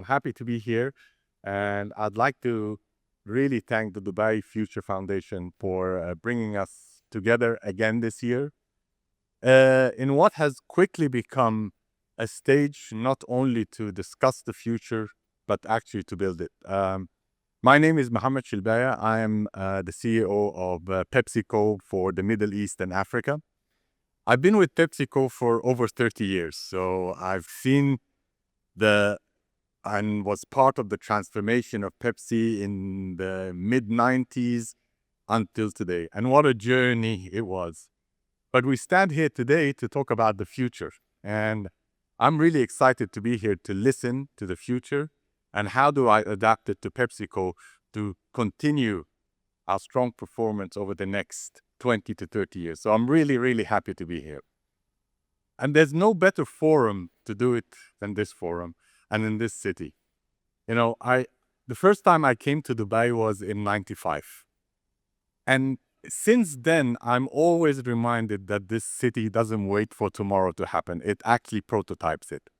I'm happy to be here, and I'd like to really thank the Dubai Future Foundation for bringing us together again this year in what has quickly become a stage not only to discuss the future, but actually to build it. My name is Mohamed Shelbaya. I am the CEO of PepsiCo for the Middle East and Africa. I've been with PepsiCo for over 30 years, so I've seen the and was part of the transformation of Pepsi in the mid 90s until today. And what a journey it was. But we stand here today to talk about the future. And I'm really excited to be here to listen to the future and how do I adapt it to PepsiCo to continue our strong performance over the next 20 to 30 years. So I'm really, really happy to be here. And there's no better forum to do it than this forum and in this city. You know, the first time I came to Dubai was in 95. And since then, I'm always reminded that this city doesn't wait for tomorrow to happen. It actually prototypes it,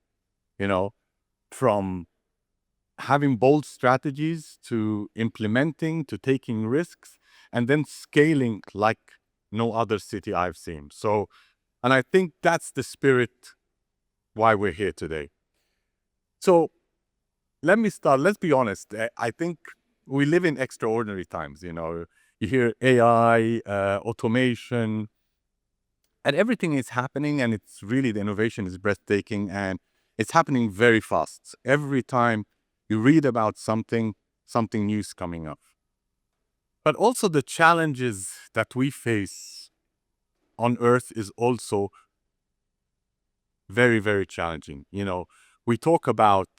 you know, from having bold strategies to implementing, to taking risks, and then scaling like no other city I've seen. So, and I think that's the spirit why we're here today. So let me start. Let's be honest. I think we live in extraordinary times. You know, you hear AI, automation, and everything is happening, and it's really the innovation is breathtaking, and it's happening very fast. Every time you read about something, something new is coming up. But also the challenges that we face on Earth is also very, very challenging. You know, we talk about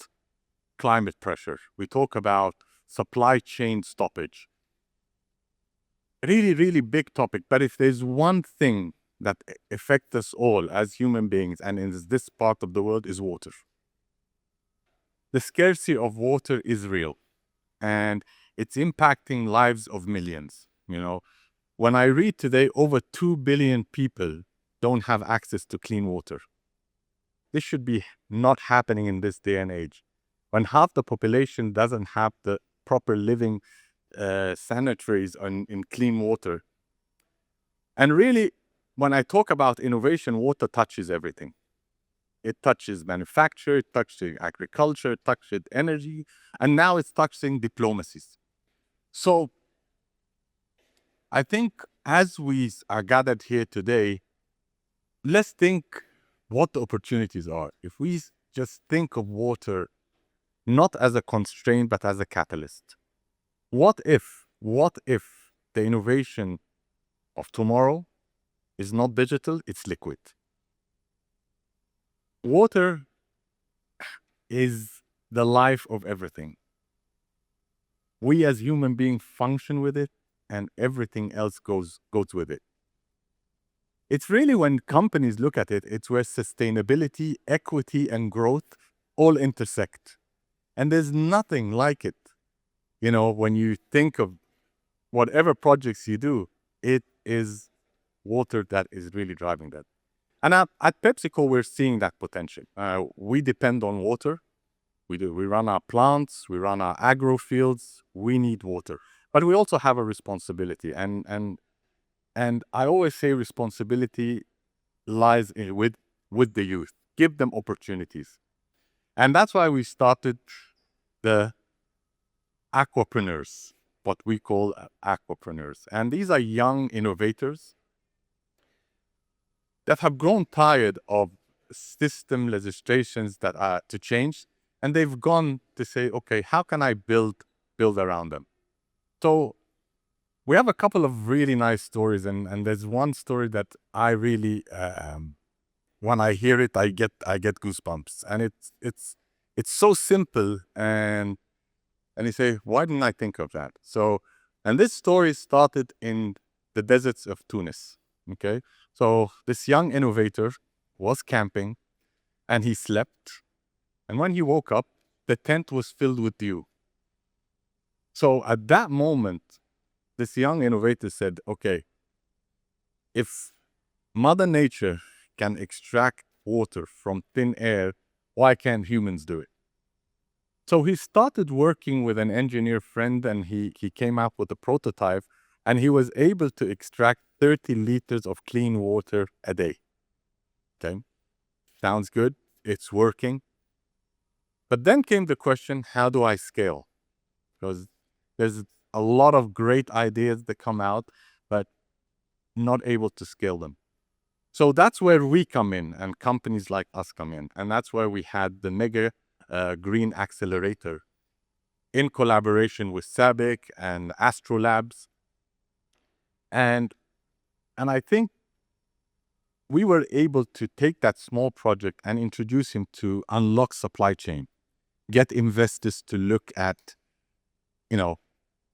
climate pressure. We talk about supply chain stoppage. Really, really big topic. But if there's one thing that affects us all as human beings and in this part of the world is water. The scarcity of water is real and it's impacting lives of millions. You know, when I read today, over 2 billion people don't have access to clean water. This should be not happening in this day and age. When half the population doesn't have the proper living sanitaries in clean water. And really, when I talk about innovation, water touches everything. It touches manufacture, it touches agriculture, it touches energy, and now it's touching diplomacies. So I think as we are gathered here today, let's think what the opportunities are. If we just think of water not as a constraint, but as a catalyst. What if the innovation of tomorrow is not digital, it's liquid? Water is the life of everything. We as human beings function with it and everything else goes with it. It's really when companies look at it, it's where sustainability, equity, and growth all intersect. And there's nothing like it. You know, when you think of whatever projects you do, it is water that is really driving that. And at PepsiCo, we're seeing that potential. We depend on water. We do. We run our plants, we run our agro fields. We need water, but we also have a responsibility. And I always say responsibility lies with the youth. Give them opportunities, and that's why we started the Aquapreneurs, what we call Aquapreneurs. And these are young innovators that have grown tired of system legislations that are to change. And they've gone to say, okay, how can I build around them? So we have a couple of really nice stories. And there's one story that I really, when I hear it, I get goosebumps. And it's so simple. And you say, why didn't I think of that? So, and this story started in the deserts of Tunis. Okay. So this young innovator was camping and he slept. And when he woke up, the tent was filled with dew. So at that moment, this young innovator said, okay, if Mother Nature can extract water from thin air, why can't humans do it? So he started working with an engineer friend, and he came up with a prototype, and he was able to extract 30 liters of clean water a day. Okay, sounds good. It's working. But then came the question, how do I scale? Because there's a lot of great ideas that come out, but not able to scale them. So that's where we come in, and companies like us come in. And that's where we had the Mega Green Accelerator in collaboration with SABIC and Astrolabs. And I think we were able to take that small project and introduce him to unlock supply chain, get investors to look at,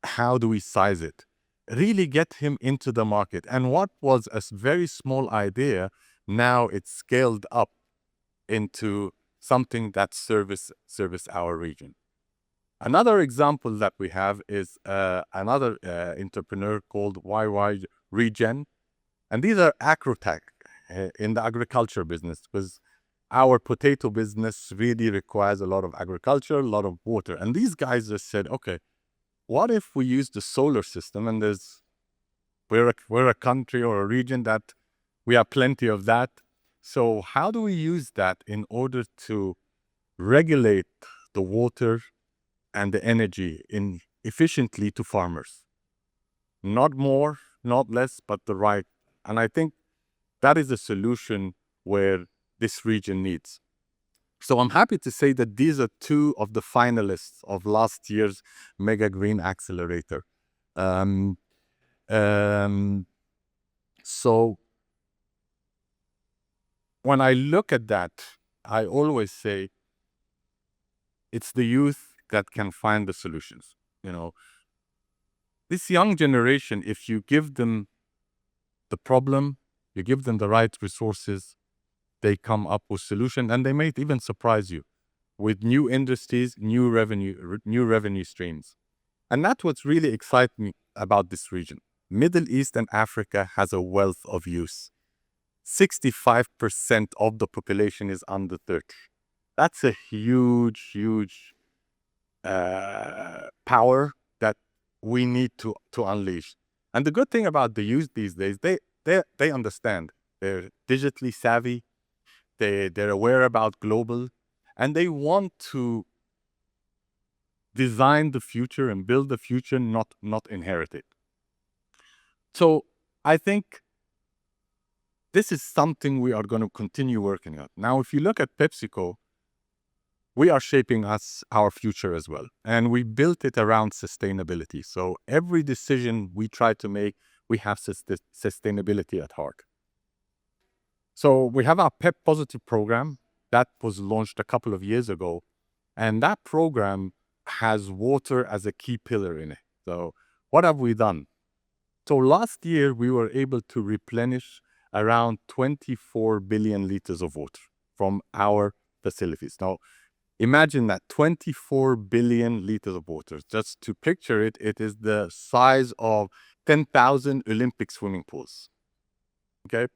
how do we size it? Really get him into the market. And what was a very small idea, now it's scaled up into something that service our region. Another example that we have is another entrepreneur called YY Regen. And these are agrotech in the agriculture business, because our potato business really requires a lot of agriculture, a lot of water. And these guys just said, okay, what if we use the solar system? And we're a country or a region that we have plenty of that. So how do we use that in order to regulate the water and the energy efficiently to farmers? Not more, not less, but the right. And I think that is a solution where this region needs. So I'm happy to say that these are two of the finalists of last year's Mega Green Accelerator. Um, um, so when I look at that, I always say it's the youth that can find the solutions. This young generation, if you give them the problem, you give them the right resources, they come up with solutions, and they may even surprise you with new industries, new revenue streams. And that's what's really excites me about this region. Middle East and Africa has a wealth of youth. 65% of the population is under 30. That's a huge, huge power that we need to unleash. And the good thing about the youth these days, they understand. They're digitally savvy. They're aware about global, and they want to design the future and build the future, not inherit it. So I think this is something we are going to continue working on. Now, if you look at PepsiCo, we are shaping our future as well. And we built it around sustainability. So every decision we try to make, we have sustainability at heart. So we have our Pep Positive program that was launched a couple of years ago. And that program has water as a key pillar in it. So what have we done? So last year, we were able to replenish around 24 billion liters of water from our facilities. Now, imagine that 24 billion liters of water. Just to picture it, it is the size of 10,000 Olympic swimming pools. Okay?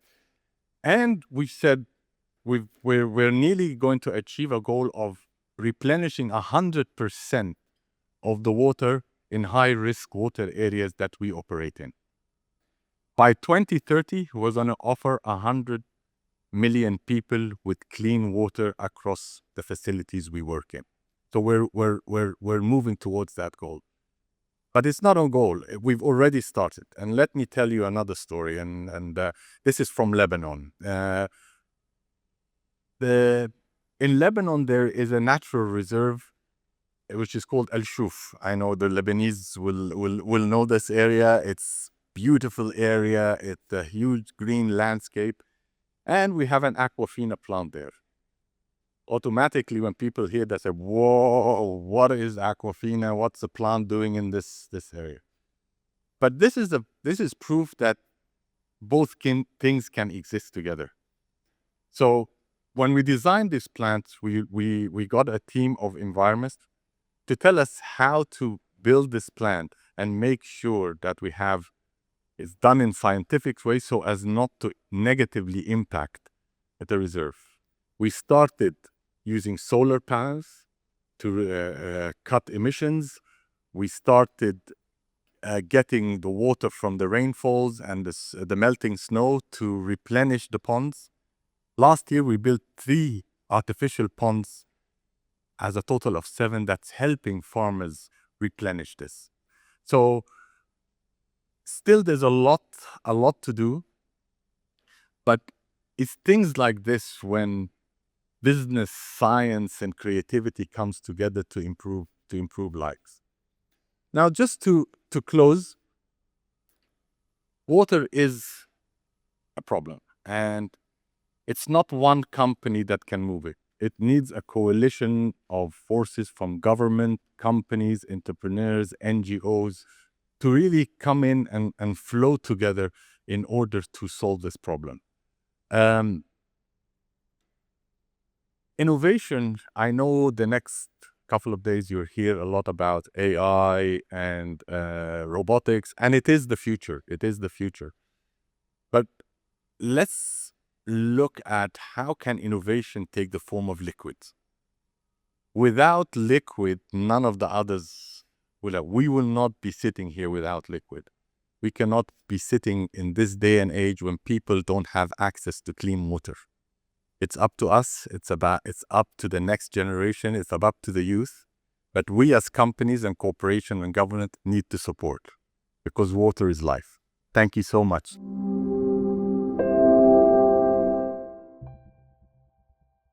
And we said we're nearly going to achieve a goal of replenishing 100% of the water in high-risk water areas that we operate in. By 2030, we're going to offer 100 million people with clean water across the facilities we work in. So we're moving towards that goal. But it's not a goal. We've already started. And let me tell you another story. And this is from Lebanon. In Lebanon, there is a natural reserve which is called El Shuf. I know the Lebanese will know this area. It's beautiful area. It's a huge green landscape. And we have an Aquafina plant there. Automatically, when people hear that, say, whoa, what is Aquafina? What's the plant doing in this area? But this is proof that both things can exist together. So when we designed this plant, we got a team of environmentalists to tell us how to build this plant and make sure that it's done in scientific way so as not to negatively impact the reserve. We started using solar panels to cut emissions. We started getting the water from the rainfalls and the melting snow to replenish the ponds. Last year, we built 3 artificial ponds as a total of 7 that's helping farmers replenish this. So still there's a lot to do, but it's things like this when business, science, and creativity comes together to improve lives. Now, just to close, water is a problem, and it's not one company that can move it. It needs a coalition of forces from government, companies, entrepreneurs, NGOs to really come in and flow together in order to solve this problem. Innovation, I know the next couple of days you'll hear a lot about AI and robotics, and it is the future. It is the future. But let's look at how can innovation take the form of liquids. Without liquid, none of the others will have. We will not be sitting here without liquid. We cannot be sitting in this day and age when people don't have access to clean water. It's up to us. It's up to the next generation. It's up to the youth. But we as companies and corporations and government need to support, because water is life. Thank you so much.